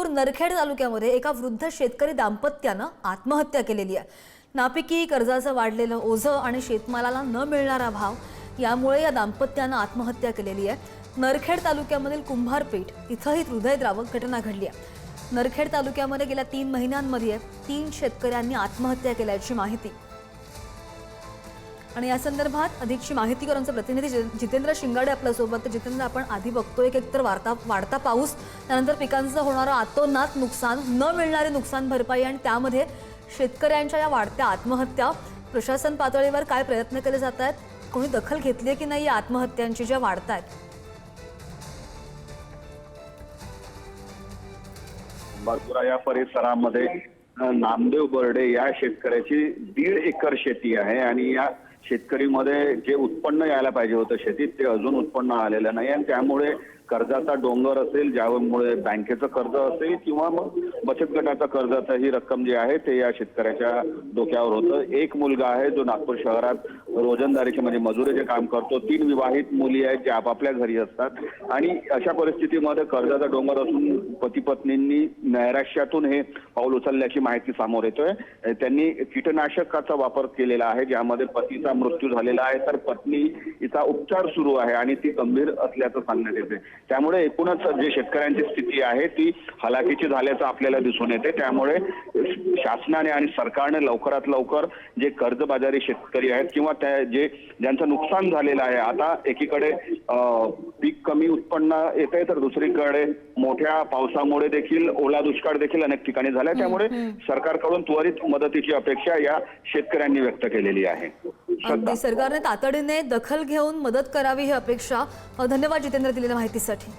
नागपूर नरखेड तालुक्यामध्ये एका वृद्ध शेतकरी दाम्पत्यानं आत्महत्या केलेली आहे। नापिकी, कर्जाचं वाढलेलं ओझं आणि शेतमालाला न मिळणारा भाव यामुळे या दाम्पत्यानं आत्महत्या केलेली आहे। नरखेड तालुक्यामधील कुंभारपेठ इथं ही हृदयद्रावक घटना घडली आहे। नरखेड तालुक्यामध्ये गेल्या 3 महिन्यांमध्ये 3 शेतकऱ्यांनी आत्महत्या केल्याची माहिती आणि या संदर्भात अधिकची माहिती करून आमचे प्रतिनिधी जितेंद्र शिंगाडे आपल्या सोबत। जितेंद्र, आपण आधी बघतोय की एकतर वाढता पाऊस, त्यानंतर पिकांचं होणारं आतोनात नुकसान, न मिळणारी नुकसान भरपाई आणि त्यामध्ये शेतकऱ्यांच्या या वाढत्या आत्महत्या। प्रशासन पातळीवर काय प्रयत्न केले जात आहेत? कोणी दखल घेतली आहे की नाही या आत्महत्यांची ज्या वाढत आहेत? बाजूला या परिसरामध्ये नामदेव बर्डे या शेतकऱ्याची 1.5 एकर शेती आहे आणि या शेतकरीमध्ये जे उत्पन्न यायला पाहिजे होतं शेतीत ते अजून उत्पन्न आलेलं नाही आणि त्यामुळे कर्जाचा डोंगर असेल, ज्यामुळे बँकेचं कर्ज असेल किंवा मग बचत गटाचा कर्जाचा ही रक्कम जी आहे ते या शेतकऱ्याच्या डोक्यावर होतं। एक मुलगा आहे जो नागपूर शहरात रोजंदारीचे म्हणजे मजुरीचे काम करतो। 3 विवाहित मुली आहेत जे आपापल्या घरी असतात आणि अशा परिस्थितीमध्ये कर्जाचा डोंगर असून पती पत्नींनी नैराश्यातून हे पाऊल उचलल्याची माहिती समोर येतोय। त्यांनी कीटकनाशकाचा वापर केलेला आहे, ज्यामध्ये पतीचा मृत्यू झालेला आहे तर पत्नीचा उपचार सुरू आहे आणि ती गंभीर असल्याचं सांगण्यात येते। त्यामुळे एकूणच जे शेतकऱ्यांची स्थिती आहे ती हलाखीची झाल्याचं आपल्याला दिसून येते। त्यामुळे शासनाने आणि सरकारने लवकरात लवकर जे कर्जबाजारी शेतकरी आहेत किंवा ज्यांचं नुकसान झालेलं आहे, आता एकीकडे पीक कमी उत्पन्न येते तर दुसरीकडे मोठ्या पावसामुळे देखील ओला दुष्काळ देखील अनेक ठिकाणी झाला। त्यामुळे सरकारकडून त्वरित मदतीची अपेक्षा या शेतकऱ्यांनी व्यक्त केलेली आहे। अगदी सरकारने तातडीने दखल घेऊन मदत करावी ही अपेक्षा। धन्यवाद जितेंद्र दिलेल्या माहितीसाठी।